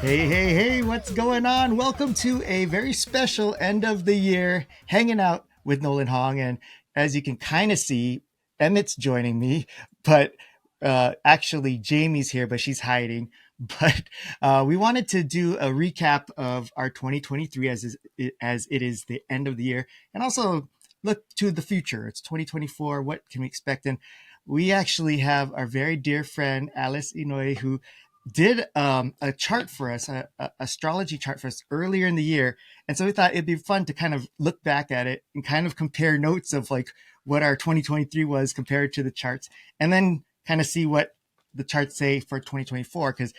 Hey, hey, hey, what's going on? Welcome to a very special end of the year hanging out with Nolan Hong. And as you can kind of see, Emmett's joining me, but actually Jamie's here, but she's hiding. But we wanted to do a recap of our 2023 as it is the end of the year and also look to the future. It's 2024. What can we expect? And we actually have our very dear friend Alice Inoue, who did a chart for us, a astrology chart for us earlier in the year. And so we thought it'd be fun to kind of look back at it and kind of compare notes of like what our 2023 was compared to the charts, and then kind of see what the charts say for 2024. Because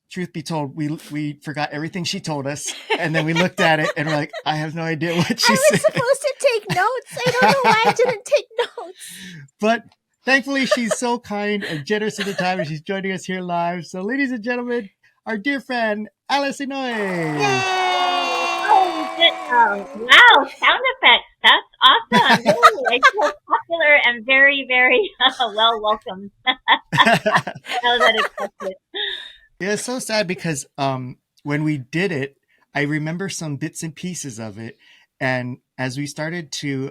truth be told, we forgot everything she told us, and then we looked at it and we're like, I have no idea what she I said. was supposed to take notes. I don't know why I didn't take notes. But thankfully, she's so kind and generous with her time, and she's joining us here live. So, ladies and gentlemen, our dear friend Alice Inoue. Oh, good. Wow, sound effects. That's awesome. Really, I feel popular and very, very well welcomed. That was unexpected. Yeah, it's so sad because when we did it, I remember some bits and pieces of it. And as we started to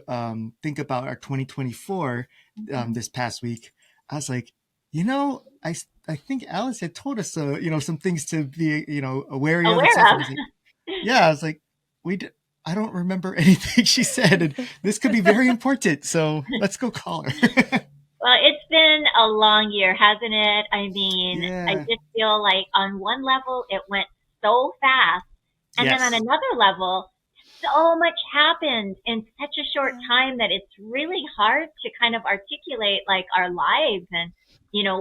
think about our 2024 this past week, I was like, I think Alice had told us, some things to be, wary of and Aware stuff. of. And I was like, I don't remember anything she said, and this could be very important. So let's go call her. Well, it's been a long year, hasn't it? I mean, I Yeah. just feel like on one level it went so fast, and then on Yes. another level, so much happened in such a short time that it's really hard to kind of articulate like our lives and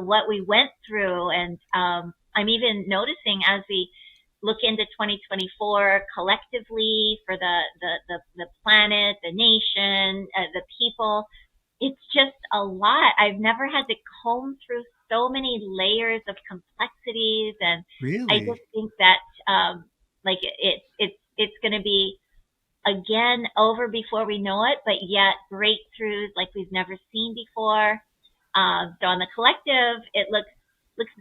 what we went through. And I'm even noticing as we look into 2024 collectively for the planet, the nation, the people, it's just a lot. I've never had to comb through so many layers of complexities, and I just Really? think that like it's going to be again over before we know it, but yet breakthroughs like we've never seen before. So on the collective, it looks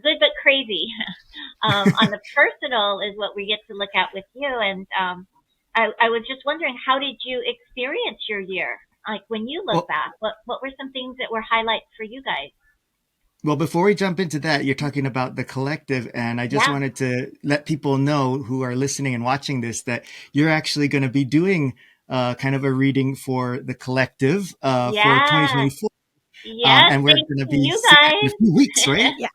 good but crazy. On the personal is what we get to look at with you, and I was just wondering, how did you experience your year? Like when you look Well, back, what were some things that were highlights for you guys? Well, before we jump into that, you're talking about the collective, and I just Yeah, wanted to let people know who are listening and watching this that you're actually going to be doing kind of a reading for the collective for yeah, 2024, yes. and we're Thanks going to to be you seeing that in a guys. few weeks, right? Yeah.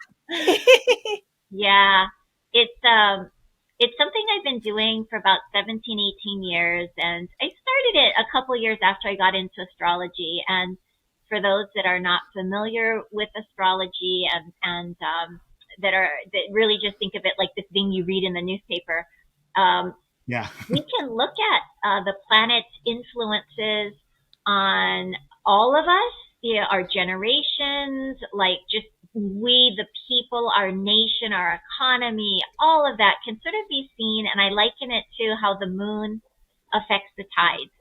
Yeah, it's um it's something I've been doing for about 17, 18 years, and I started it a couple years after I got into astrology. And for those that are not familiar with astrology and that really just think of it like this thing you read in the newspaper, um, Yeah. we can look at the planet's influences on all of us, our generations, like just we, the people, our nation, our economy, all of that can sort of be seen. And I liken it to how the moon affects the tides,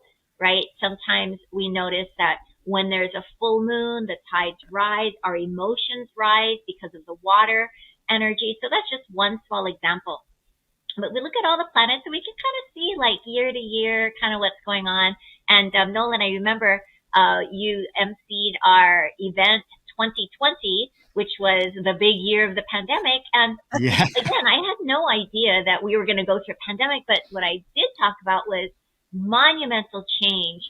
right? Sometimes we notice that when there's a full moon, the tides rise, our emotions rise because of the water energy. So that's just one small example, but we look at all the planets and we can kind of see like year to year kind of what's going on. And Nolan, I remember you emceed our event 2020, which was the big year of the pandemic. And Yeah. again, I had no idea that we were going to go through a pandemic, but what I did talk about was monumental change,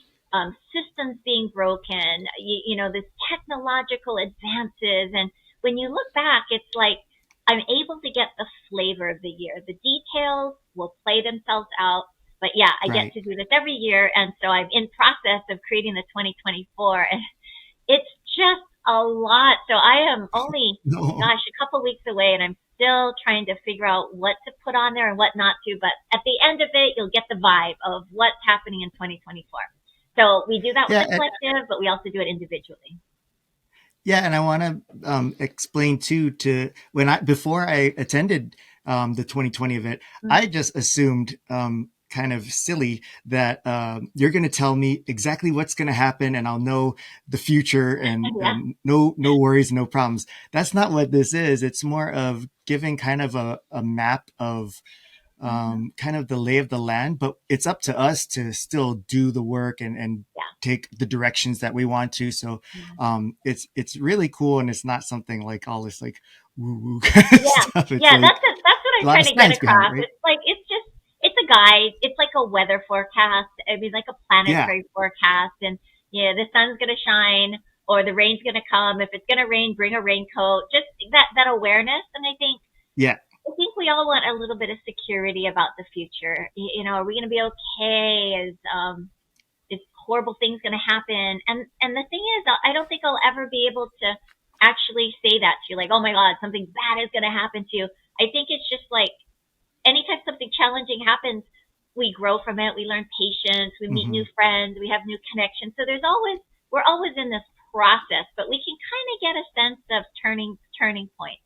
systems being broken, this technological advances. And when you look back, it's like I'm able to get the flavor of the year. The details will play themselves out. But yeah, I get Right. to do this every year. And so I'm in process of creating the 2024. And it's just a lot. So I am only, No. gosh, a couple weeks away, and I'm still trying to figure out what to put on there and what not to. But at the end of it, you'll get the vibe of what's happening in 2024. So we do that with Yeah. the collective, but we also do it individually. Yeah, and I want to explain too to when I before I attended the 2020 event, Mm. I just assumed kind of silly that you're going to tell me exactly what's going to happen and I'll know the future Yeah. and no worries, no problems. That's not what this is. It's more of giving kind of a map of Hmm. kind of the lay of the land, but it's up to us to still do the work and Yeah. take the directions that we want to. So it's really cool, and it's not something like all this like woo woo kind of Yeah. stuff. It's Yeah. like That's what a I'm lot trying of to get science behind it, across. right? It's like it's a guide. It's like a weather forecast. I mean, like a Yeah, planetary forecast, and yeah, the sun's gonna shine or the rain's gonna come. If it's gonna rain, bring a raincoat. Just that awareness, and yeah, I think we all want a little bit of security about the future. You know, are we gonna be okay? Is horrible things going to happen? And the thing is, I don't think I'll ever be able to actually say that to you, like, oh my God, something bad is going to happen to you. I think it's just like anytime something challenging happens, we grow from it. We learn patience. We meet hmm new friends. We have new connections. So we're always in this process, but we can kind of get a sense of turning points,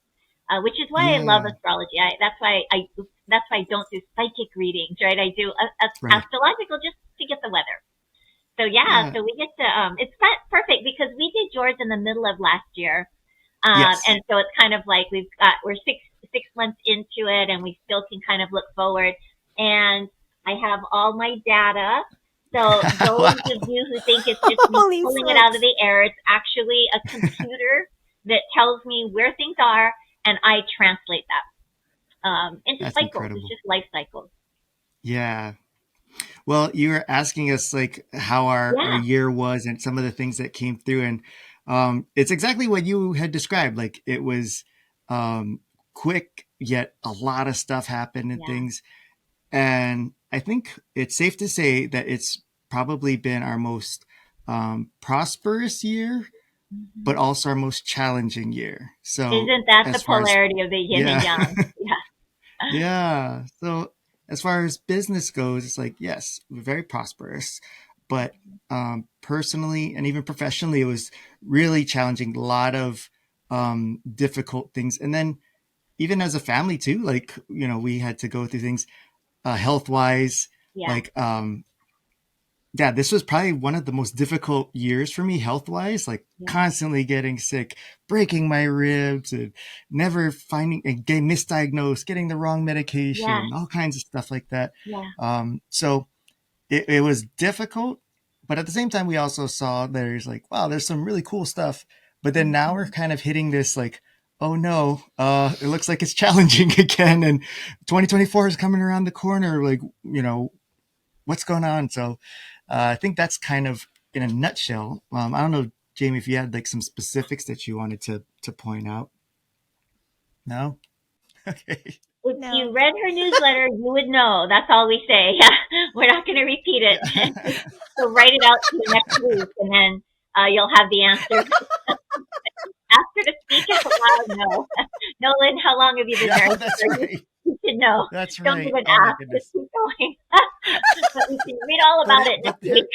which is why I love yeah, astrology. That's why I don't do psychic readings, right? I do right, astrological just to get the weather. So yeah, yeah, so we get to it's perfect because we did yours in the middle of last year, yes. and so it's kind of like we're 6 months into it, and we still can kind of look forward. And I have all my data. So those of Wow, you who think it's just me Holy pulling it out of smokes. the air, it's actually a computer that tells me where things are, and I translate that into that's cycles. It's incredible. just life cycles. Yeah. Well, you were asking us like how our Yeah, year was and some of the things that came through, and it's exactly what you had described. Like it was um, quick, yet a lot of stuff happened and yeah. things. And I think it's safe to say that it's probably been our most prosperous year, but Hmm. also our most challenging year. So Isn't that the as far as polarity of the yin and yeah, yang? Yeah. yeah. So as far as business goes, it's like, yes, we're very prosperous, but personally and even professionally, it was really challenging. A lot of difficult things. And then even as a family too, like, we had to go through things health wise, Yeah. like, yeah, this was probably one of the most difficult years for me health wise, like Yeah. constantly getting sick, breaking my ribs, and never finding and getting misdiagnosed, getting the wrong Yeah. medication, all kinds of stuff like that. Yeah. So it was difficult, but at the same time, we also saw there's like, wow, there's some really cool stuff. But then now we're Hmm. kind of hitting this like, oh no, it looks like it's challenging again, and 2024 is coming around the corner. Like, what's going on? So I think that's kind of in a nutshell. I don't know, Jamie, if you had like some specifics that you wanted to point out. No, okay, If you No. read her newsletter, you would know. That's all we say. Yeah. We're not going to repeat it. yeah, So write it out to you next week, and then you'll have the answer. Ask her to speak out loud. No. Nolan, how long have you been yeah, married? that's Sir? right, You should know. that's Don't right. even Oh my ask. Just goodness. keep going. But we can read all But about it but next week.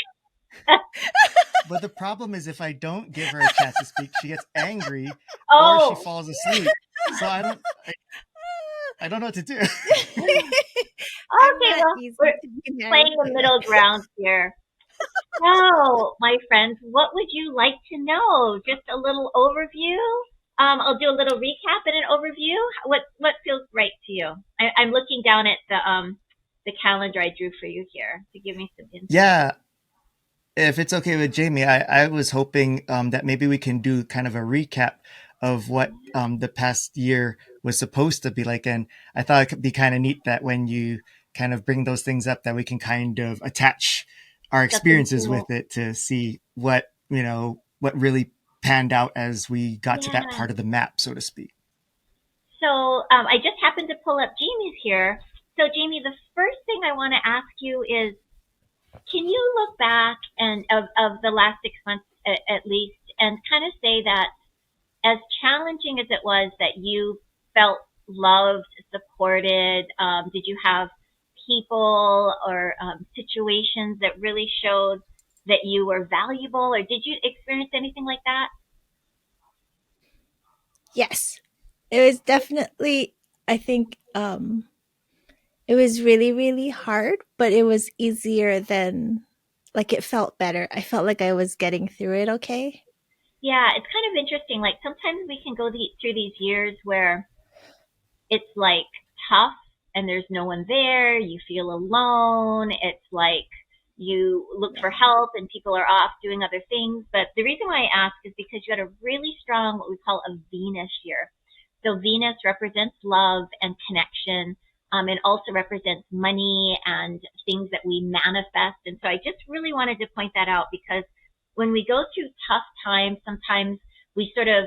but the problem is if I don't give her a chance to speak, she gets angry or she Oh. falls asleep. So I don't know what to do. I'm Okay, not well, easy we're to be playing married the to. middle ground here. So, my friends, what would you like to know? Just a little overview. I'll do a little recap and an overview. What feels right to you? I'm looking down at the calendar I drew for you here to give me some insight. Yeah, if it's okay with Jamie, I was hoping that maybe we can do kind of a recap of what the past year was supposed to be like. And I thought it could be kind of neat that when you kind of bring those things up, that we can kind of attach our Something experiences to it. with it to see what really panned out as we got to that Yeah. part of the map, so to speak. So I just happened to pull up Jamie's here. So Jamie, the first thing I want to ask you is, can you look back and of the last 6 months at least, and kind of say that as challenging as it was, that you felt loved, supported, did you have people or situations that really showed that you were valuable, or did you experience anything like that? Yes. It was definitely, I think, It was really, really hard, but it was easier than like it felt better. I felt like I was getting through it okay. Yeah, it's kind of interesting. Like sometimes we can go through these years where it's like tough and there's no one there. You feel alone. It's like you look for Yeah. help and people are off doing other things. But the reason why I ask is because you had a really strong, what we call a Venus year. So Venus represents love and connection. It also represents money and things that we manifest. And so I just really wanted to point that out because when we go through tough times, sometimes we sort of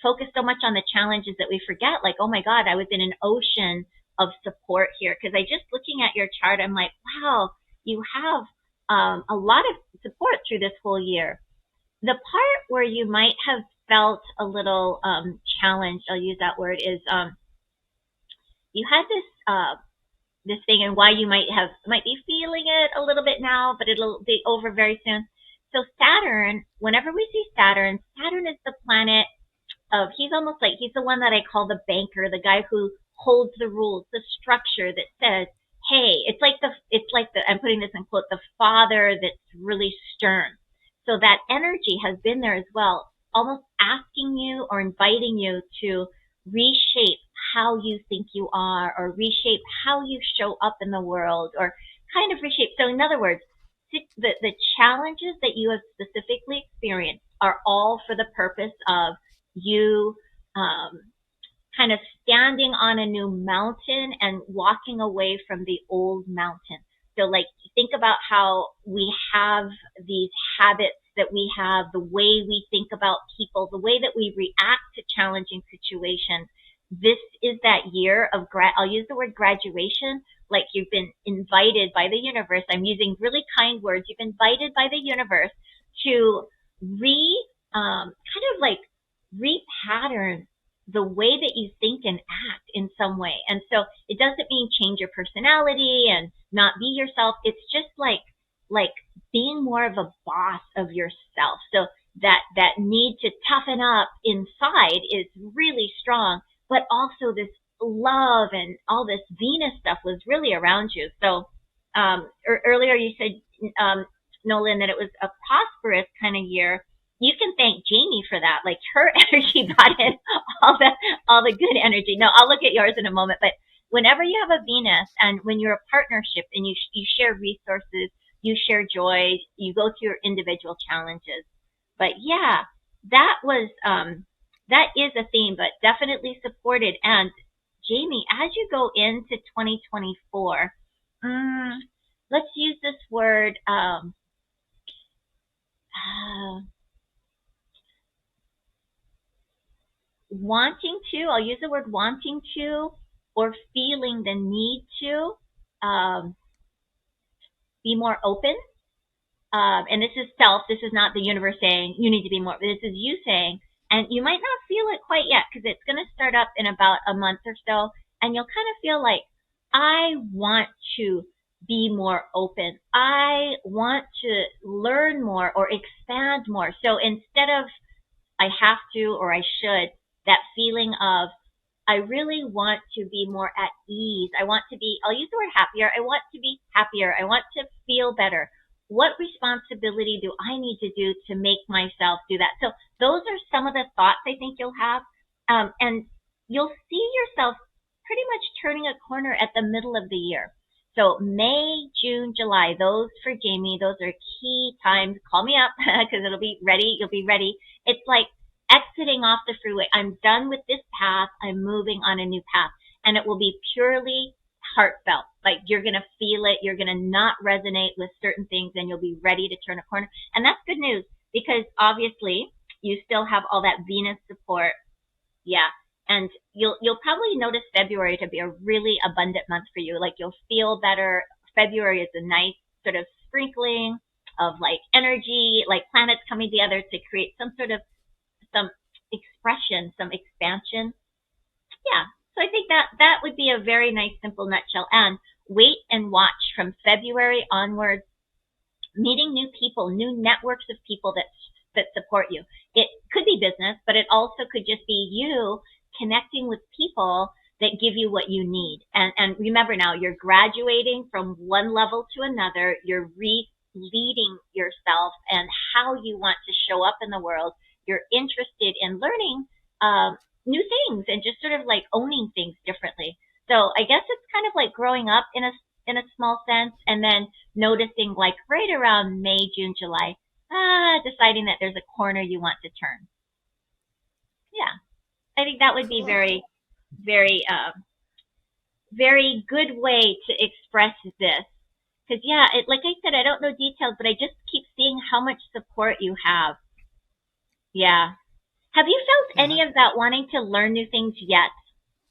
focus so much on the challenges that we forget, like, oh my God, I was in an ocean of support here. Because I just looking at your chart, I'm like, wow, you have a lot of support through this whole year. The part where you might have felt a little challenged, I'll use that word, is you had this thing, and why you might be feeling it a little bit now, but it'll be over very soon. So Saturn, whenever we see Saturn, Saturn is the planet of, he's almost like, he's the one that I call the banker, the guy who holds the rules, the structure that says, hey, it's like the I'm putting this in quote, the father that's really stern. So that energy has been there as well, almost asking you or inviting you to reshape how you think you are, or reshape how you show up in the world, or kind of reshape. So in other words, the challenges that you have specifically experienced are all for the purpose of you um, kind of standing on a new mountain and walking away from the old mountain. So, like, think about how we have these habits that we have, the way we think about people, the way that we react to challenging situations. This is that year of I'll use the word graduation, like you've been invited by the universe. I'm using really kind words. You've been invited by the universe to kind of like repattern the way that you think and act in some way. And so it doesn't mean change your personality and not be yourself. It's just like being more of a boss of yourself. So that need to toughen up inside is really strong, but also this love and all this Venus stuff was really around you. So earlier you said, Nolan, that it was a prosperous kind of year. You can thank Jamie for that. Like her energy brought in all the good energy. No, I'll look at yours in a moment. But whenever you have a Venus, and when you're a partnership and you share resources, you share joy, you go through your individual challenges. But yeah, that is a theme, but definitely supported. And Jamie, as you go into 2024, let's use this word. Wanting to, I'll use the word wanting to, or feeling the need to be more open. And this is self, this is not the universe saying you need to be more, this is you saying, and you might not feel it quite yet because it's going to start up in about a month or so, and you'll kind of feel like, I want to be more open. I want to learn more or expand more. So instead of I have to or I should, that feeling of I really want to be more at ease. I want to be, I'll use the word happier. I want to be happier. I want to feel better. What responsibility do I need to do to make myself do that? So those are some of the thoughts I think you'll have. And you'll see yourself pretty much turning a corner at the middle of the year. So May, June, July, those for Jamie, those are key times. Call me up because it'll be ready. You'll be ready. It's like exiting off the freeway. I'm done with this path. I'm moving on a new path. And it will be purely heartfelt. Like you're going to feel it. You're going to not resonate with certain things and you'll be ready to turn a corner. And that's good news because obviously you still have all that Venus support. Yeah. And you'll probably notice February to be a really abundant month for you. Like you'll feel better. February is a nice sort of sprinkling of like energy, like planets coming together to create some expression, some expansion. Yeah. So I think that would be a very nice simple nutshell. And wait and watch from February onwards, meeting new people, new networks of people that support you. It could be business, but it also could just be you connecting with people that give you what you need. And remember now, you're graduating from one level to another. You're leading yourself and how you want to show up in the world. You're interested in learning new things and just sort of like owning things differently. So I guess it's kind of like growing up in a small sense, and then noticing like right around May, June, July, deciding that there's a corner you want to turn. Yeah, I think that would be Cool. very, very, very good way to express this. Because yeah, like I said, I don't know details, but I just keep seeing how much support you have. Yeah. Have you felt Yeah. any of that wanting to learn new things yet?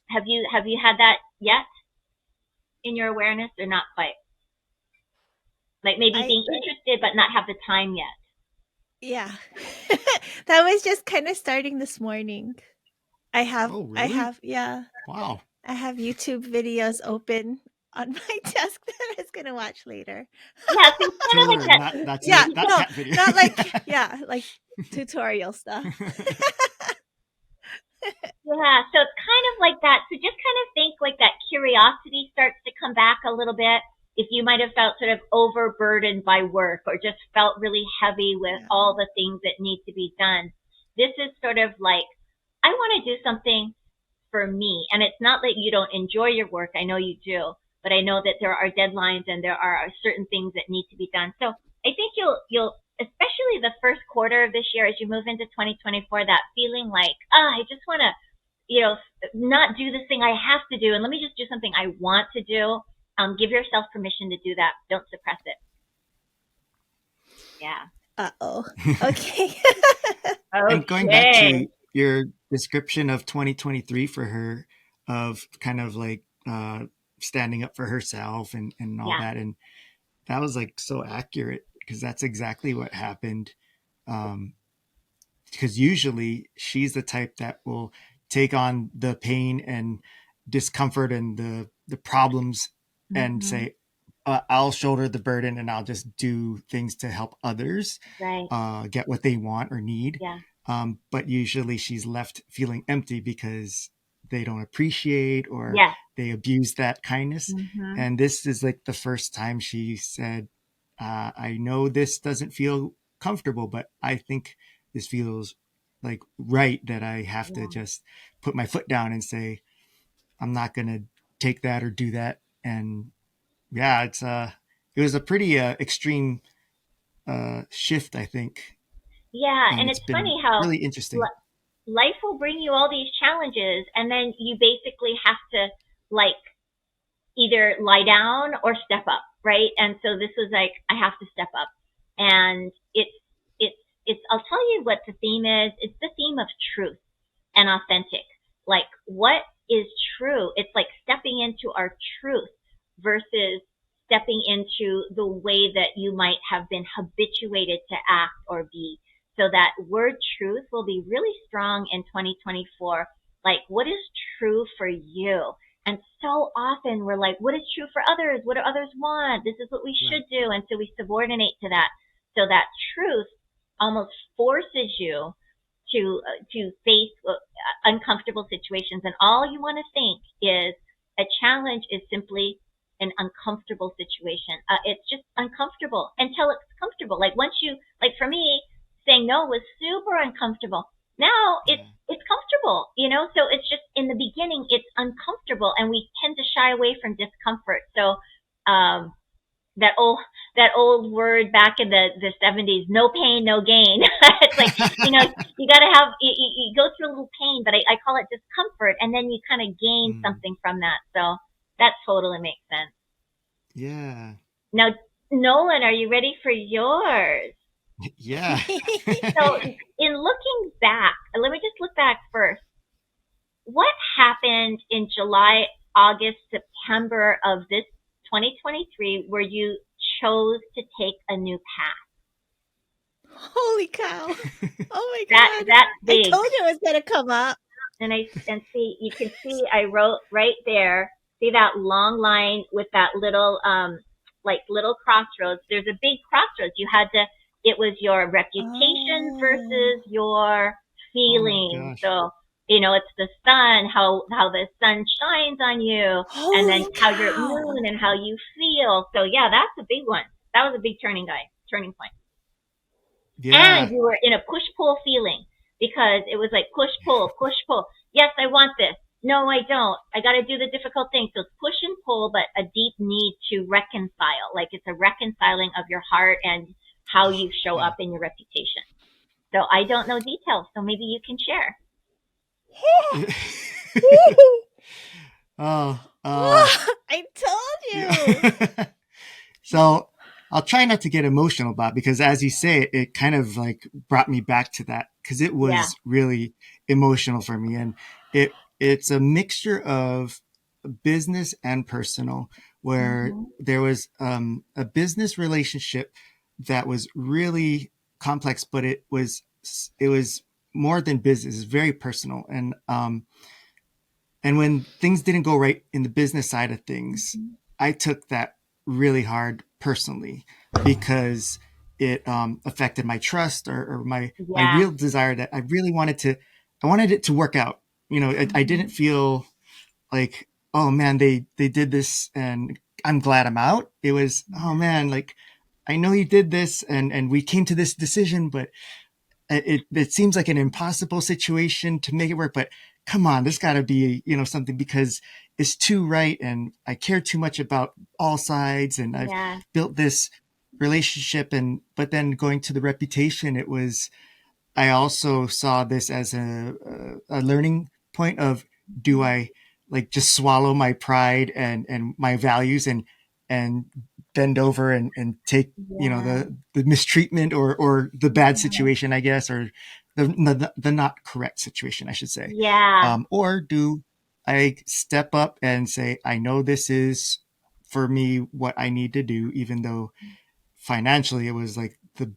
Have you had that yet in your awareness, or not quite? Like maybe I being interested but not have the time yet. Yeah. That was just kind of starting this morning. Oh, I really? have yeah. Wow. I have YouTube videos open on my desk that I was gonna watch later. Yeah, so it's kind of like Sure. that. Not that's Yeah, it. Not no, cat video. not like yeah, like tutorial stuff. Yeah, so it's kind of like that. So just kind of think like that curiosity starts to come back a little bit. If you might have felt sort of overburdened by work or just felt really heavy with Yeah. all the things that need to be done, this is sort of like, I want to do something for me. And it's not that you don't enjoy your work. I know you do, but I know that there are deadlines and there are certain things that need to be done. So I think you'll, especially the first quarter of this year, as you move into 2024, that feeling like, I just want to, not do this thing I have to do, and let me just do something I want to do. Give yourself permission to do that. Don't suppress it. Yeah. Uh-oh. Okay. And going back Okay. to your description of 2023 for her, of kind of like standing up for herself and all Yeah. that, and that was like so accurate because that's exactly what happened. Um, because usually she's the type that will take on the pain and discomfort and the problems and Mm-hmm. say, I'll shoulder the burden and I'll just do things to help others Right. get what they want or need. Yeah. But usually she's left feeling empty because they don't appreciate or Yes. they abuse that kindness. Mm-hmm. And this is like the first time she said, I know this doesn't feel comfortable, but I think this feels like right that I have to Yeah. just put my foot down and say, I'm not going to take that or do that. And yeah, it was a pretty extreme shift, I think, Yeah. and And it's it's been funny how really interesting. life will bring you all these challenges, and then you basically have to like either lie down or step up, right? And so this was like, I have to step up. And it's, I'll tell you what the theme is. It's the theme of truth and authentic. Like, what is true? It's like stepping into our truth versus stepping into the way that you might have been habituated to act or be. So that word truth will be really strong in 2024. Like, what is true for you? And so often we're like, what is true for others? What do others want? This is what we Right. should do. And so we subordinate to that. So that truth almost forces you to face uncomfortable situations, and all you want to think is a challenge is simply an uncomfortable situation. It's just uncomfortable until it's comfortable. Like once you, like for me, saying no was super uncomfortable. Now Yeah. it's comfortable, you know. So it's just in the beginning it's uncomfortable, and we tend to shy away from discomfort. So um, that old that old word back in the 70s, no pain no gain. It's like, you got to have you go through a little pain, but I call it discomfort, and then you kind of gain Mm. something from that. So that totally makes sense. Yeah. Now, Nolan, are you ready for yours? Yeah. So in looking back, let me just look back first. What happened in July, August, September of this 2023 where you chose to take a new path? Holy cow. Oh my That god. that's I big. told you it was gonna come up. And see, you can see I wrote right there. See that long line with that little like little crossroads. There's a big crossroads. You had to. It was your reputation Oh. versus your Oh my feelings. gosh. So it's the sun, how the sun shines on you, and then Holy how your cow. moon and how you feel. So yeah, that's a big one. That was a big turning point. And Yeah. you were in a push pull feeling because it was like push pull, push pull. Yes, I want this. No, I don't. I got to do the difficult thing. So it's push and pull, but a deep need to reconcile. Like it's a reconciling of your heart and how you show Yeah. up in your reputation. So I don't know details, so maybe you can share. Oh, I told you. yeah. So I'll try not to get emotional about it because, as you say, it kind of like brought me back to that because it Yeah. was really emotional for me, and it's a mixture of business and personal, where Mhm. there was a business relationship that was really complex, but it was more than business; it's very personal, and when things didn't go right in the business side of things, Mhm. I took that really hard personally because it affected my trust or my Yeah. real desire that I wanted it to work out. I didn't Mhm. feel like, oh man, they did this and I'm glad I'm out. It was, oh Yeah. man, like I know you did this and we came to this decision, but it seems like an impossible situation to make it work, but come on, this got to be, something because it's too right. And I care too much about all sides. And I've Yeah. built this relationship. But then going to the reputation, I also saw this as a learning point of, do I like just swallow my pride and my values and bend over and take, Yeah. the mistreatment or the bad Yeah. situation, I guess, or the not correct situation, I should say. Yeah. Or do I step up and say, I know this is for me what I need to do, even though financially it was like the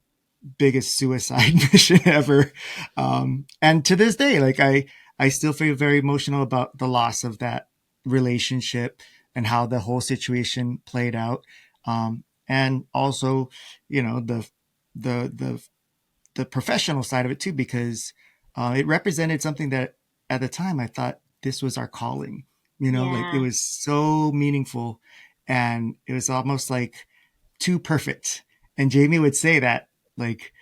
biggest suicide mission ever. And to this day, like I still feel very emotional about the loss of that relationship and how the whole situation played out. And also, the the the professional side of it too, because it represented something that at the time I thought this was our calling. Like it Yeah. was so meaningful, and it was almost like too perfect. And Jamie would say that, like,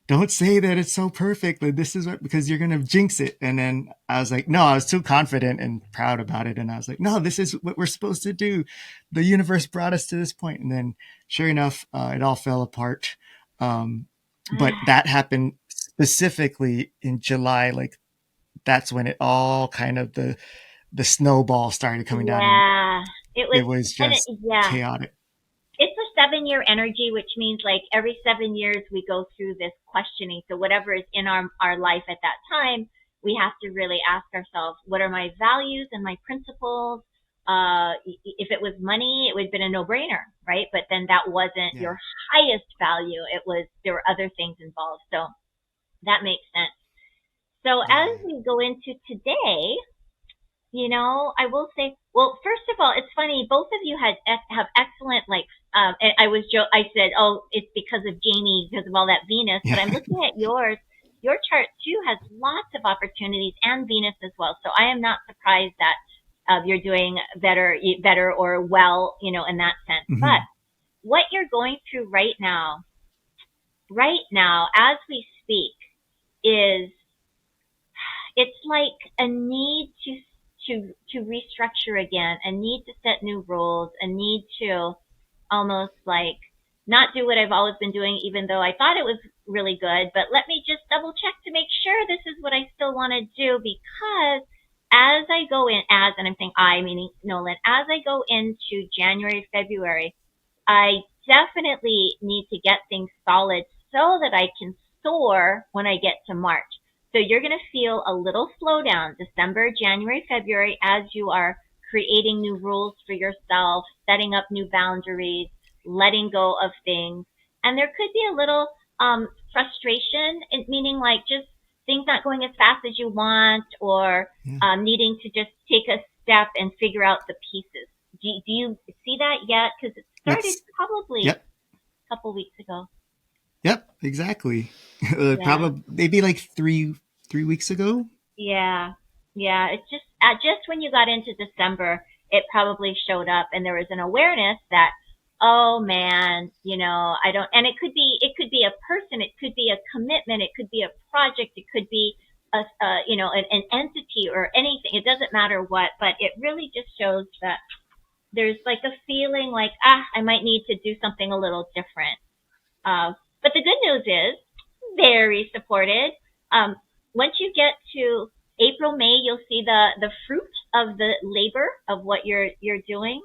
don't say that it's so perfect. Like, this is what, because you're going to jinx it. And then I was like, no, I was too confident and proud about it. And I was like, no, this is what we're supposed to do. The universe brought us to this point. And then sure enough, it all fell apart. Um, but Ah, that happened specifically in July. Like that's when it all kind of, the snowball started coming down, and yeah. It was, it was and just yeah. chaotic. It's a 7 year energy, which means like every 7 years we go through this questioning. So whatever is in our life at that time, we have to really ask ourselves, what are my values and my principles? If it was money, it would have been a no-brainer, right? But then that wasn't Yeah. your highest value. There were other things involved. So that makes sense. So as Yeah. we go into today, I will say, well, first of all, it's funny. Both of you have excellent like. I said, oh, it's because of Jamie because of all that Venus. But Yeah. I'm looking at yours. Your chart too has lots of opportunities and Venus as well. So I am not surprised that you're doing better or well, in that sense. But Hmm. what you're going through right now, as we speak, is it's like a need to restructure again, a need to set new rules, a need to almost like not do what I've always been doing, even though I thought it was really good. But let me just double check to make sure this is what I still want to do because as I go in, and I'm saying I, meaning Nolan, as I go into January, February, I definitely need to get things solid so that I can soar when I get to March. So you're going to feel a little slowdown December, January, February as you are creating new rules for yourself, setting up new boundaries, letting go of things. And there could be a little frustration, meaning like just things not going as fast as you want or Yeah. needing to just take a step and figure out the pieces. Do you see that yet? Because it started It's probably Yep. a couple weeks ago. Yep, exactly. Yeah. Probably maybe like three weeks ago. Yeah. Yeah, it's just when you got into December, it probably showed up, and there was an awareness that, oh man, I don't. And it could be a person, it could be a commitment, it could be a project, it could be an entity or anything. It doesn't matter what, but it really just shows that there's like a feeling like, I might need to do something a little different. But the good news is, very supported. Um, Once you get to April, May, you'll see the fruit of the labor of what you're doing.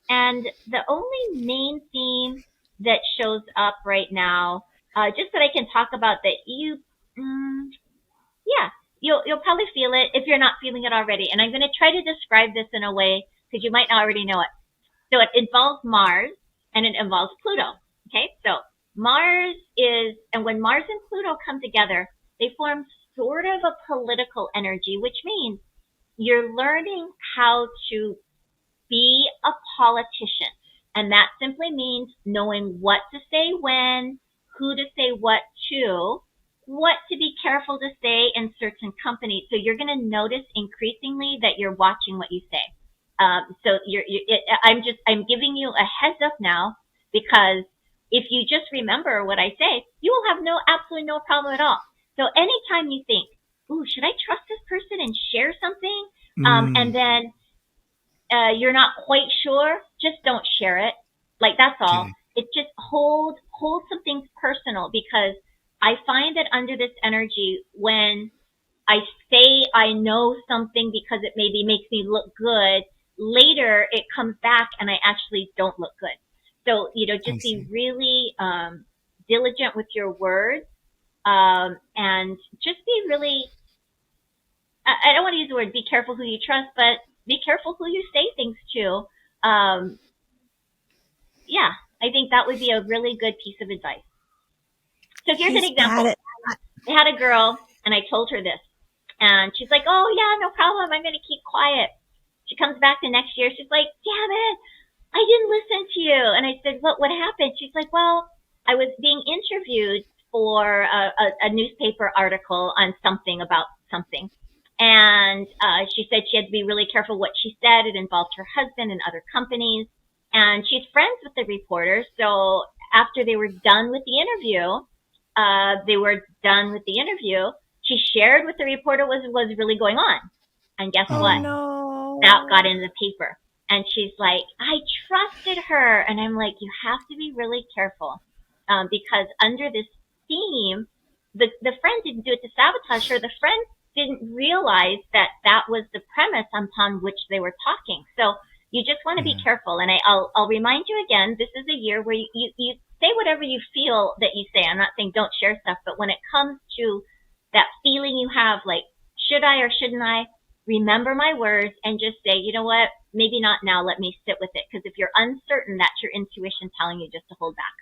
And the only main theme that shows up right now, just that I can talk about that yeah, you'll probably feel it if you're not feeling it already. And I'm going to try to describe this in a way because you might not already know it. So it involves Mars and it involves Pluto. Okay, so Mars is, and when Mars and Pluto come together, they form sort of a political energy, which means you're learning how to be a politician. And that simply means knowing what to say when, who to say what to be careful to say in certain companies. So you're going to notice increasingly that you're watching what you say. I'm giving you a heads up now because if you just remember what I say, you will have absolutely no problem at all. So anytime you think, ooh, should I trust this person and share something? And then you're not quite sure, just don't share it. Like that's all. Okay. It's just hold some things personal because I find that under this energy, when I say I know something because it maybe makes me look good, later it comes back and I actually don't look good. So, I just be see. really diligent with your words, and just be really, I don't want to use the word be careful who you trust, but be careful who you say things to. Um, yeah, I think that would be a really good piece of advice. So here's an He's bad example. at I had a girl and I told her this. And she's like, oh, yeah, no problem. I'm going to keep quiet. She comes back the next year. She's like, damn it. I didn't listen to you. And I said, what happened? She's like, well, I was being interviewed for a newspaper article on something about something. And she said she had to be really careful what she said. It involved her husband and other companies. And she's friends with the reporter. So after they were done with the interview, she shared what the reporter was really going on. And guess oh what? Oh, That got no. in the paper. And she's like, I trusted her. And I'm like, you have to be really careful. Because under this theme, the friend didn't do it to sabotage her. The friend didn't realize that that was the premise upon which they were talking. So you just want to be yeah. careful. And I'll remind you again, this is a year where you say whatever you feel that you say. I'm not saying don't share stuff, but when it comes to that feeling you have, like, should I or shouldn't I? Remember my words and just say, you know what? Maybe not now. Let me sit with it. Because if you're uncertain, that's your intuition telling you just to hold back.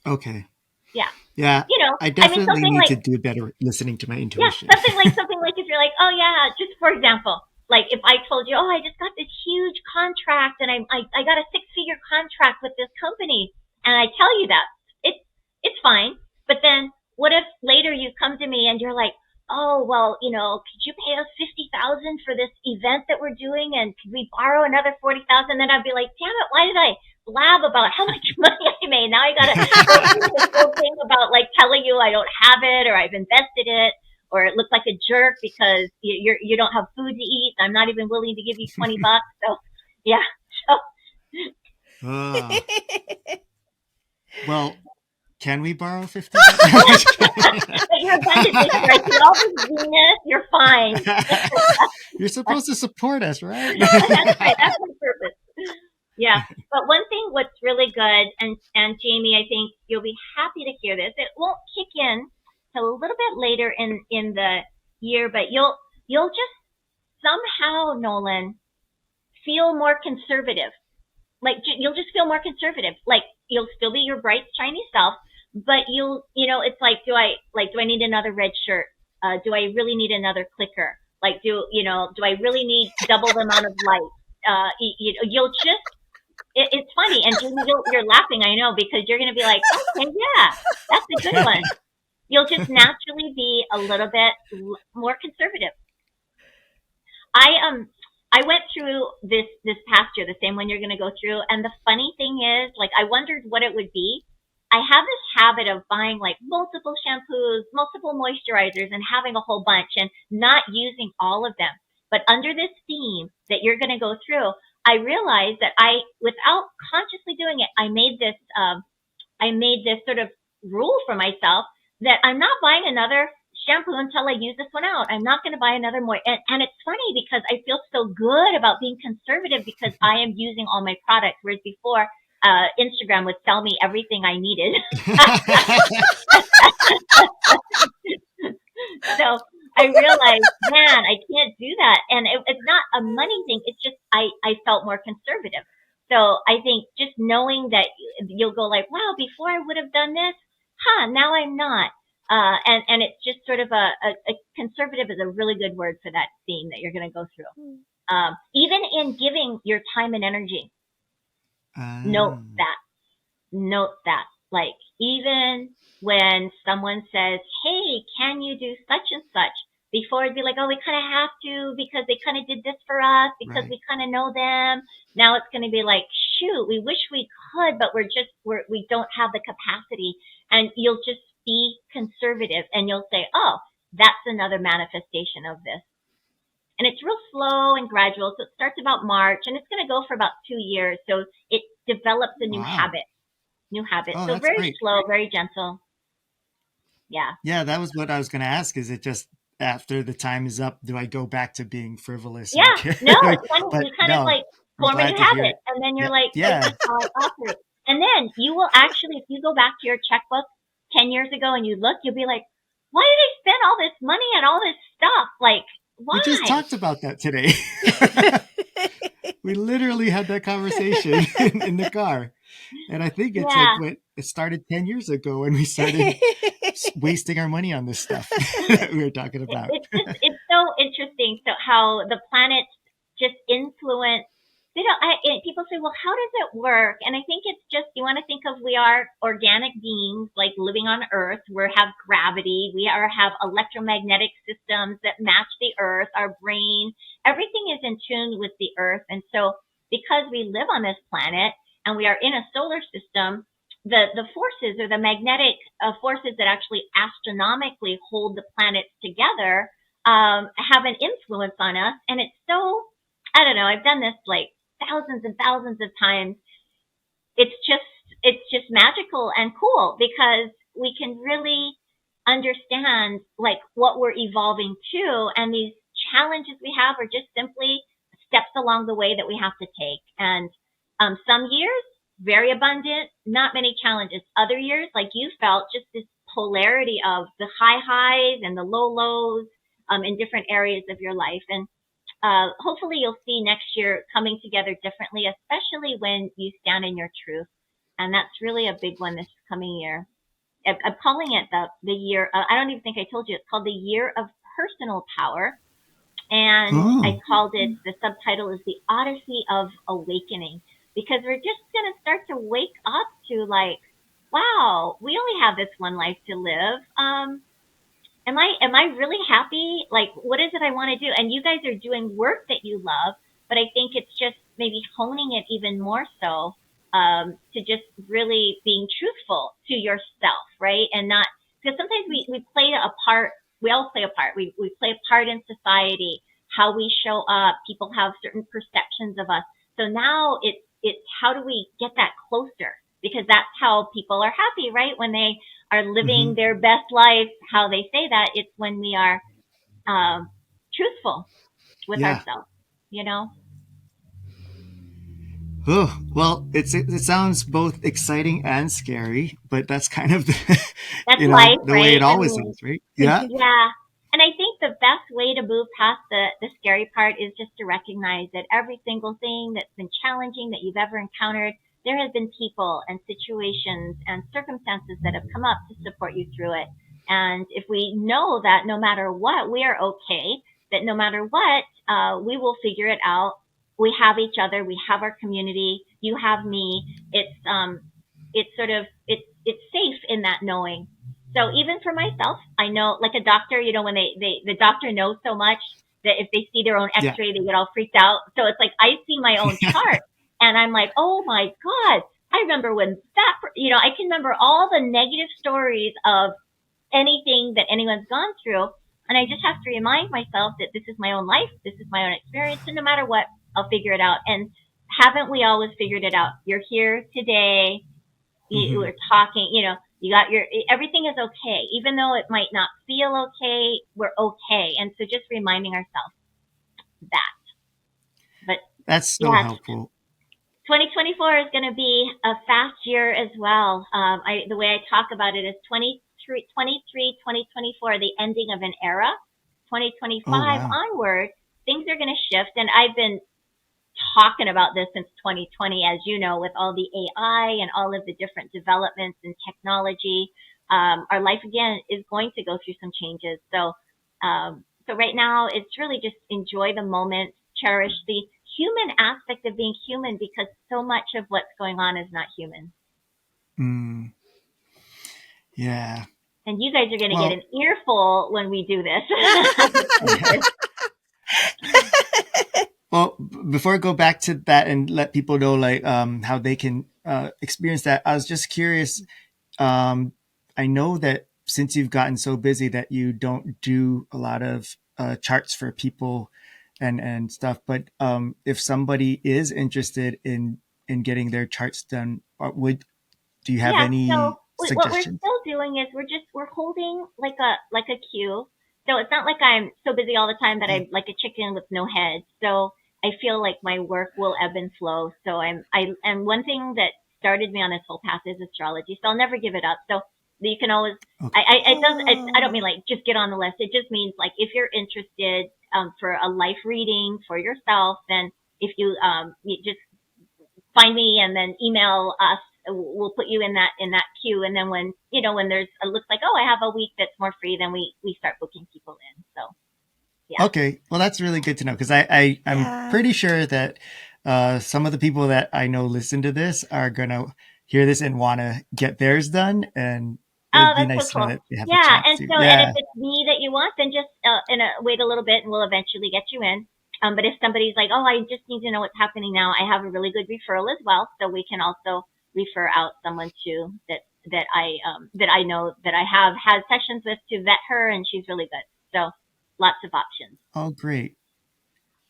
Okay. Yeah. Yeah. I I mean, definitely something need like, to do better listening to my yeah, intuition. something like if you're like, oh yeah, just for example, like if I told you, oh, I just got this huge contract and I got a six-figure contract with this company, and I tell you that, it's fine. But then what if later you come to me and you're like, oh well, could you pay us 50,000 for this event that we're doing, and could we borrow another 40,000? Then I'd be like, damn it, why did I blab about how much money I made? Now I gotta go through this whole thing about like telling you I don't have it or I've invested it, or it looks like a jerk because you don't have food to eat. I'm not even willing to give you $20. So yeah, so Ah, well, can we borrow 50? but you're abundant this year. I see all this Venus. You're fine. You're supposed to support us, right? That's right. That's my purpose. Yeah. But one thing what's really good, and Jamie, I think you'll be happy to hear this. It won't kick in till a little bit later in the year, but you'll just somehow, Nolan, feel more conservative. Like you'll just feel more conservative. Like you'll still be your bright, shiny self, but it's like, do I need another red shirt? Do I really need another clicker? Like, do I really need double the amount of light? You'll just, it's funny. And Jamie, you're laughing, I know, because you're going to be like, okay, yeah, that's a good one. You'll just naturally be a little bit more conservative. I went through this past year, the same one you're going to go through, and the funny thing is, like, I wondered what it would be. I have this habit of buying like multiple shampoos, multiple moisturizers, and having a whole bunch and not using all of them. But under this theme that you're going to go through, I realized that without consciously doing it, I made this sort of rule for myself that I'm not buying another shampoo until I use this one out. I'm not going to buy another more. And it's funny because I feel so good about being conservative because I am using all my products. Whereas before, Instagram would sell me everything I needed. So I realized, man, I can't do that. And it's not a money thing. It's just I felt more conservative. So I think just knowing that you'll go like, wow, before I would have done this, now I'm not. And it's just sort of a conservative is a really good word for that theme that you're going to go through. Even in giving your time and energy, note Um, that note that. Like, even when someone says, hey, can you do such and such? Before it'd be like, oh, we kind of have to because they kind of did this for us because right. we kind of know them. Now it's going to be like, shoot, we wish we could, but we don't have the capacity. And you'll just be conservative and you'll say, oh, that's another manifestation of this. And it's real slow and gradual. So it starts about March and it's going to go for about 2 years. So it develops a Wow. new habit. Oh, So that's very great. slow, very gentle. Yeah. Yeah, that was what I was going to ask. Is it just after the time is up, do I go back to being frivolous and Yeah. No, like, it's funny. but You kind of no, like I'm form a glad new to hear habit. it. And then you're Yeah. like, this Yeah. is how I operate. And then you will actually, if you go back to your checkbook 10 years ago and you look, you'll be like, why did I spend all this money on all this stuff? Like, We just why? talked about that today. We literally had that conversation in the car. And I think it's like Yeah. what it started 10 years ago when we started wasting our money on this stuff that we were talking about. It's so interesting. So how the planets just influence. People say, well, how does it work? And I think it's just you want to think of we are organic beings like living on Earth. We have gravity. Have electromagnetic systems that match the Earth. Our brain, everything is in tune with the Earth. And so because we live on this planet and we are in a solar system, the forces or the magnetic forces that actually astronomically hold the planets together have an influence on us. And it's so, I don't know, I've done this like thousands and thousands of times. It's just, it's just magical and cool because we can really understand like what we're evolving to. And these challenges we have are just simply steps along the way that we have to take. And some years, very abundant, not many challenges. Other years, like you felt, just this polarity of the high highs and the low lows in different areas of your life. And hopefully you'll see next year coming together differently, especially when you stand in your truth. And that's really a big one this coming year. I'm calling it the year. I don't even think I told you. It's called the year of personal power. And I Oh, called it, the subtitle is the Odyssey of Awakening, because we're just going to start to wake up to like, wow, we only have this one life to live. Am I really happy? Like, what is it I want to do? And you guys are doing work that you love, but I think it's just maybe honing it even more so to just really being truthful to yourself, right? And not because sometimes we play a part. We all play a part. We play a part in society. How we show up. People have certain perceptions of us. So now it's how do we get that closer? Because that's how people are happy, right? When they are living hmm, their best life, how they say that, it's when we are truthful with yeah. ourselves, you know? Oh, well, it sounds both exciting and scary, but that's kind of the, That's life, the way right? it I always mean, is, right? Yeah. yeah. And I think the best way to move past the scary part is just to recognize that every single thing that's been challenging that you've ever encountered, there have been people and situations and circumstances that have come up to support you through it. And if we know that no matter what, we are okay, that no matter what, we will figure it out. We have each other. We have our community. You have me. It's sort of, it's safe in that knowing. So even for myself, I know like a doctor, when the doctor knows so much, that if they see their own Yeah. X-ray, they get all freaked out. So it's like I see my own chart, and I'm like, oh my god, I remember when that, I can remember all the negative stories of anything that anyone's gone through. And I just have to remind myself that this is my own life, this is my own experience, and no matter what, I'll figure it out. And haven't we always figured it out? You're here today. You Mm-hmm. were talking, you got everything is okay. Even though it might not feel okay, we're okay. And so just reminding ourselves that. But That's so yeah, helpful. 2024 is going to be a fast year as well. The way I talk about it is 2024, the ending of an era. Oh 2025 wow. onward, things are going to shift. And I've been talking about this since 2020, as you know, with all the AI and all of the different developments in technology. Our life again is going to go through some changes. So right now, it's really just enjoy the moment, cherish the human aspect of being human, because so much of what's going on is not human. Mm, yeah. And you guys are going to get Well, an earful when we do this. well, before I go back to that and let people know like how they can experience that, I was just curious. Um, I know that since you've gotten so busy that you don't do a lot of charts for people and stuff, but if somebody is interested in getting their charts done, would do you have Yeah. So any what we're suggestions? still doing is we're holding like a queue. So it's not like I'm so busy all the time that Yeah. I'm like a chicken with no head. So I feel like my work will ebb and flow. So and one thing that started me on this whole path is astrology. So I'll never give it up. So you can always Okay. I don't mean like just get on the list. It just means like if you're interested for a life reading for yourself, then if you just find me and then email us. We'll put you in that queue, and then when there's it looks like, oh, I have a week that's more free, then we start booking people in. So yeah. Okay, well, that's really good to know because I'm Yeah. pretty sure that some of the people that I know listen to this are gonna hear this and want to get theirs done, and Oh, it'd be that's so nice to know cool. that they have a Yeah, chance and to. if Yeah. it's me that you want, then just wait a little bit, and we'll eventually get you in. But if somebody's like, oh, I just need to know what's happening now, I have a really good referral as well, so we can also refer out someone to that I know that I have had sessions with to vet her, and she's really good. So lots of options. Oh, great.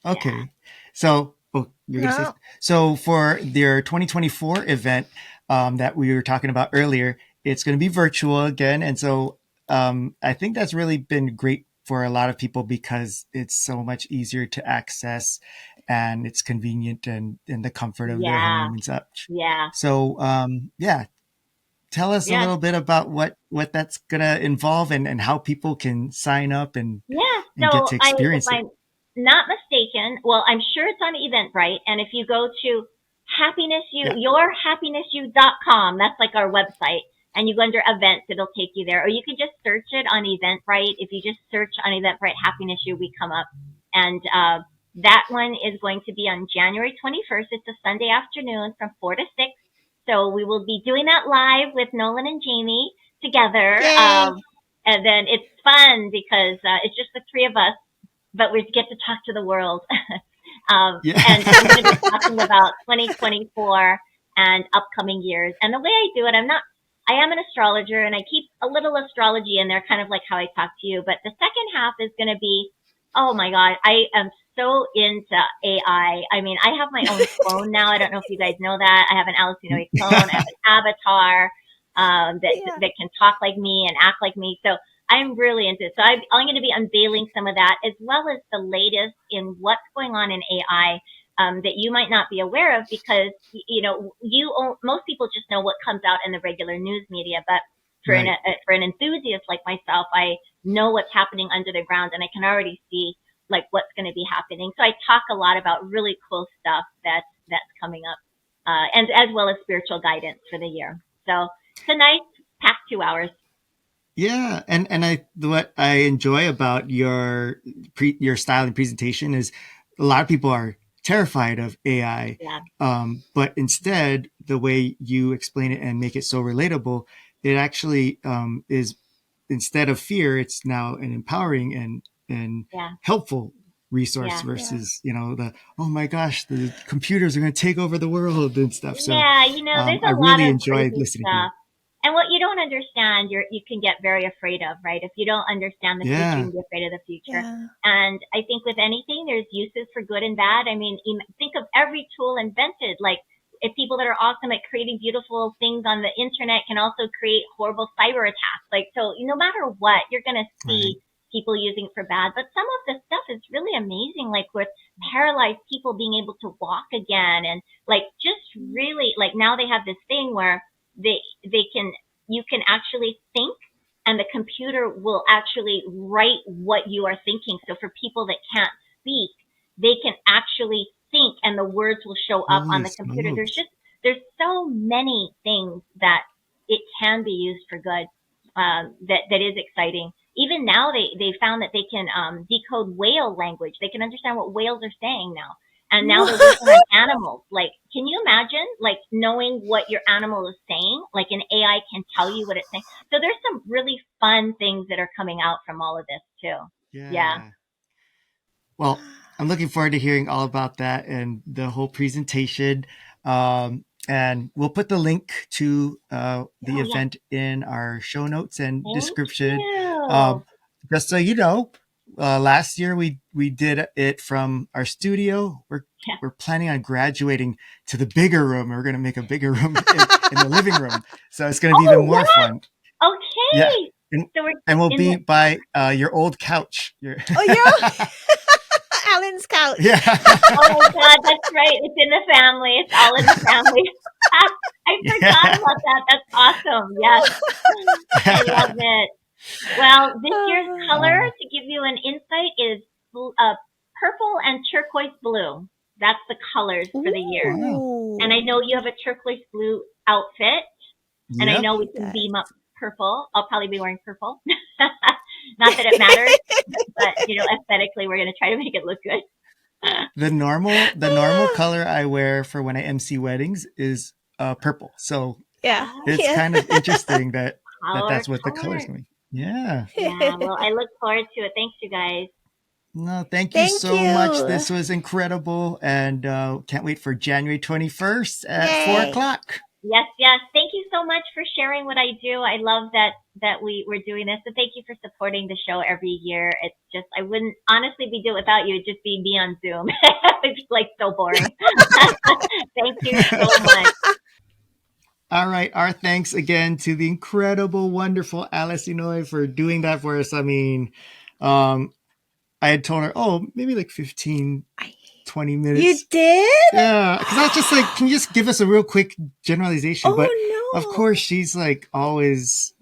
Yeah. Okay. So, oh, you're gonna say No. something? So for their 2024 event that we were talking about earlier, it's going to be virtual again, and so I think that's really been great for a lot of people because it's so much easier to access, and it's convenient and in the comfort of their Yeah. home and such. Yeah. So yeah, tell us a Yeah. little bit about what that's going to involve and how people can sign up Yeah. and get So to if experience it. I'm not mistaken, well, I'm sure it's on Eventbrite. And if you go to Yeah. yourhappinessyou.com, that's like our website, and you go under events, it'll take you there. Or you can just search it on Eventbrite. If you just search on Eventbrite Happiness You, we come up. And that one is going to be on January 21st. It's a Sunday afternoon from 4 to 6. So we will be doing that live with Nolan and Jamie together. Yay. And then it's fun because it's just the three of us, but we get to talk to the world. And I'm going to be Yeah. talking about 2024 and upcoming years. And the way I do it, I am an astrologer, and I keep a little astrology in there, kind of like how I talk to you. But the second half is going to be, oh my God, I am so into AI. I mean, I have my own clone now. I don't know if you guys know that. I have an Alice Inoue clone. I have an avatar Yeah. that can talk like me and act like me. So I'm really into it. So I'm going to be unveiling some of that, as well as the latest in what's going on in AI that you might not be aware of, because most people just know what comes out in the regular news media, but Right. for an enthusiast like myself, I know what's happening under the ground, and I can already see like what's going to be happening. So I talk a lot about really cool stuff that's coming up, and as well as spiritual guidance for the year. So it's a nice packed 2 hours. Yeah, and what I enjoy about your style and presentation is a lot of people are terrified of AI, Yeah. but instead the way you explain it and make it so relatable, it actually is instead of fear, it's now an empowering and Yeah. helpful. resource Yeah. versus, the, oh my gosh, the computers are going to take over the world and stuff. So Yeah, there's I a lot really of enjoyed crazy listening to you. stuff. And what you don't understand, you can get very afraid of, right? If you don't understand the future, you Yeah. can be afraid of the future. Yeah. And I think with anything, there's uses for good and bad. I mean, think of every tool invented. Like, if people that are awesome at creating beautiful things on the internet can also create horrible cyber attacks. Like, so no matter what, you're going to Right. see people using it for bad. But some of the stuff is really amazing, like with paralyzed people being able to walk again, and like just really like now they have this thing where they can you can actually think, and the computer will actually write what you are thinking. So for people that can't speak, they can actually think, and the words will show up on Holy the computer. smokes. There's so many things that it can be used for good. That is exciting. Even now, they found that they can decode whale language. They can understand what whales are saying now. And now they're working on animals. Like, can you imagine, like, knowing what your animal is saying? Like, an AI can tell you what it's saying. So there's some really fun things that are coming out from all of this too. Yeah. Yeah. Well, I'm looking forward to hearing all about that and the whole presentation. And we'll put the link to the Oh yeah. event in our show notes and Thank description. you. Just so you know, last year we did it from our studio. Yeah. We're planning on graduating to the bigger room. We're going to make a bigger room in the living room, so it's going to be even more fun. Yeah, Okay. So we're and we'll in be the. by your old couch. Oh, yeah. Alan's couch. Yeah. Oh my God, that's right. It's in the family. It's all in the family. I forgot about that. That's awesome. Yes, I love it. Well, this year's color, to give you an insight, is purple and turquoise blue. That's the colors for the year. Ooh. And I know you have a turquoise blue outfit, and I Yep. know we can beam up purple. I'll probably be wearing purple. Not that it matters, but aesthetically, we're going to try to make it look good. The normal color I wear for when I MC weddings is purple. So Yeah. it's kind of interesting that Color, that's what the color. color's going to be. Yeah. Yeah, well, I look forward to it. Thanks, you guys. No, thank you so much. This was incredible, and can't wait for January 21st at 4 o'clock. Yes, yes. Thank you so much for sharing what I do. I love that we're doing this. And thank you for supporting the show every year. It's just, I wouldn't honestly be doing it without you. It'd just be me on Zoom. It's like so boring. Thank you so much. All right. Our thanks again to the incredible, wonderful Alice Inoue for doing that for us. I mean, I had told her, maybe like 15, 20 minutes. You did? Yeah. Because I was just like, can you just give us a real quick generalization? But no. Of course, she's like always,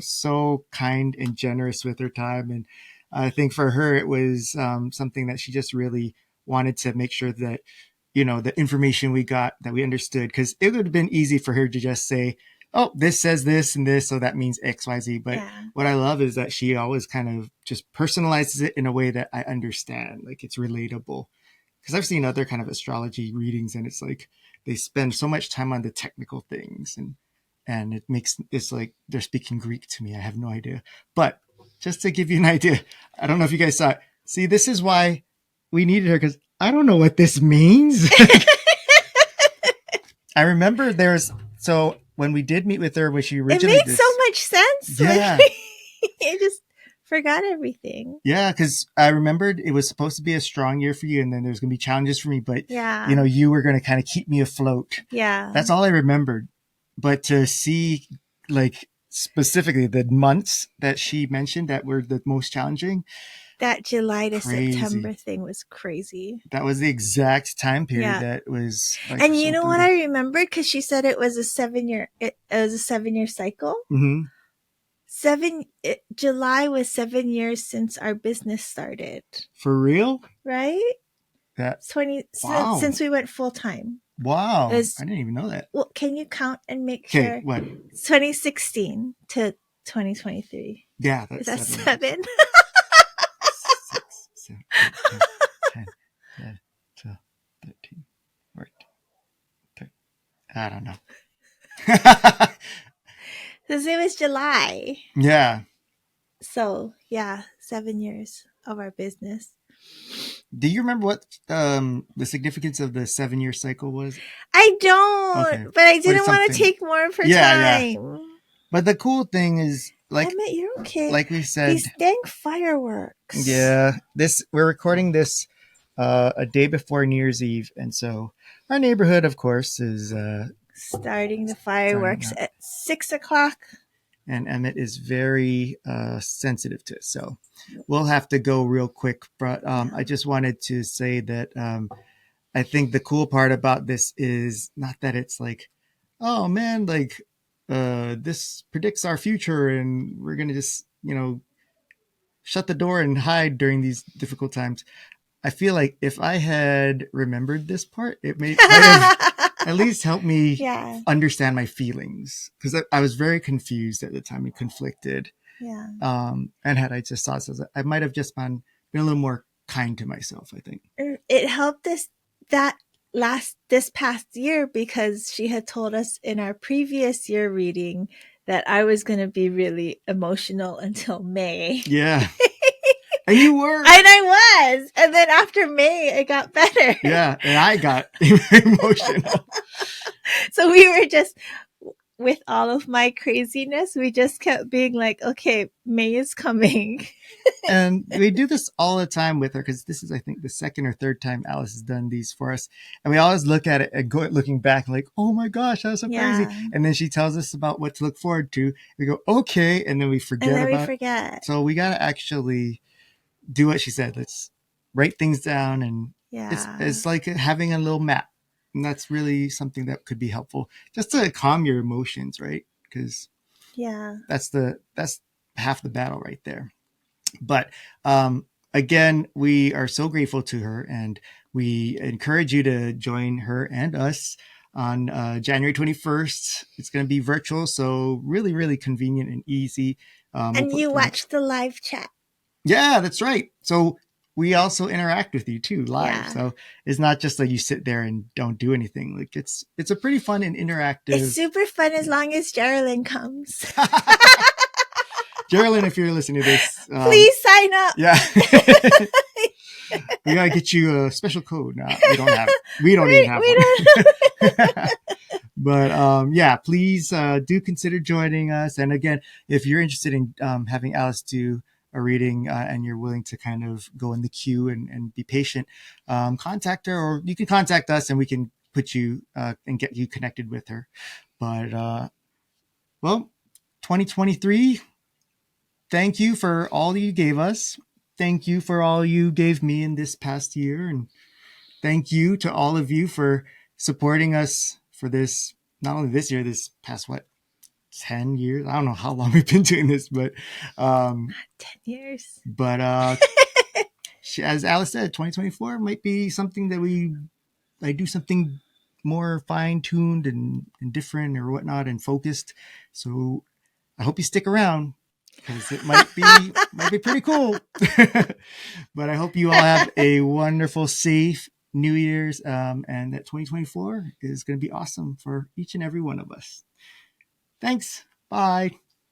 so kind and generous with her time. And I think for her, it was something that she just really wanted to make sure that, the information we got, that we understood. Because it would have been easy for her to just say, oh, this says this and this, so that means X, Y, Z. But what I love is that she always kind of just personalizes it in a way that I understand, like it's relatable. Because I've seen other kind of astrology readings, and it's like they spend so much time on the technical things, and it's like they're speaking Greek to me. I have no idea. But just to give you an idea, I don't know if you guys saw it. See, this is why we needed her, because I don't know what this means. I remember so when we did meet with her, when she originally it made so much sense. Yeah. I just forgot everything. Yeah, because I remembered it was supposed to be a strong year for you, and then there's going to be challenges for me. But, you were going to kind of keep me afloat. Yeah. That's all I remembered. But to see, like, specifically the months that she mentioned that were the most challenging. That July to September thing was crazy. That was the exact time period that was. Like, and you know what I remembered? Because she said it was a 7-year. It was a 7-year cycle. Mm-hmm. July was 7 years since our business started. For real? Right? That's 20 since we went full time. Wow. I didn't even know that. Well, can you count and make sure? Okay, what? 2016 to 2023. Yeah, that's is that 7? 7? 6, 7, 8, 9, 10, 11, 12, 13, 14, 15. I don't know. Because it was July. Yeah. So, 7 years of our business. Do you remember what the significance of the 7-year cycle was? I don't, Okay. but I But it's didn't want to something. take more of her Yeah. time. But the cool thing is, Emmett, you're okay. like we said, These dang fireworks. yeah, we're recording this a day before New Year's Eve, and so our neighborhood, of course, is Starting the starting fireworks up, at 6 o'clock. and Emmett is very sensitive to it, so we'll have to go real quick. But I just wanted to say that I think the cool part about this is not that it's like, oh man, like this predicts our future, and we're gonna just shut the door and hide during these difficult times. I feel like if I had remembered this part, it might have at least helped me Yeah. understand my feelings, because I was very confused at the time and conflicted. Yeah. And had I just thought so, I might have just been a little more kind to myself, I think. It helped us this past year because she had told us in our previous year reading that I was going to be really emotional until May. Yeah. And you were. And I was. And then after May, it got better. Yeah. And I got emotional. So we were just, with all of my craziness, we just kept being like, okay, May is coming. And we do this all the time with her, because this is, I think, the second or third time Alice has done these for us. And we always look at it and looking back like, oh my gosh, that was so crazy. And then she tells us about what to look forward to. We go, okay. And then we forget and then about we forget. it. So we got to actually do what she said. Let's write things down. And it's like having a little map. And that's really something that could be helpful just to calm your emotions, right? Because that's half the battle right there. But again, we are so grateful to her, and we encourage you to join her and us on January 21st. It's going to be virtual, so really, really convenient and easy. And you watch the live chat. Yeah, that's right. So we also interact with you too live. Yeah. So it's not just like you sit there and don't do anything. Like it's a pretty fun and interactive. It's super fun as long as Geraldine comes. Geraldine, if you're listening to this, please sign up. Yeah. We gotta get you a special code. No, we don't have it. We don't even have one. But yeah, please do consider joining us. And again, if you're interested in having Alice do a reading and you're willing to kind of go in the queue and be patient, contact her, or you can contact us and we can put you and get you connected with her. But well, 2023. Thank you for all you gave us. Thank you for all you gave me in this past year. And thank you to all of you for supporting us for this, not only this year, this past, 10 years? I don't know how long we've been doing this, but 10 years. But as Alice said, 2024 might be something that I do something more fine-tuned and different or whatnot and focused. So I hope you stick around, because it might be pretty cool. But I hope you all have a wonderful, safe New Year's, and that 2024 is going to be awesome for each and every one of us. Thanks. Bye.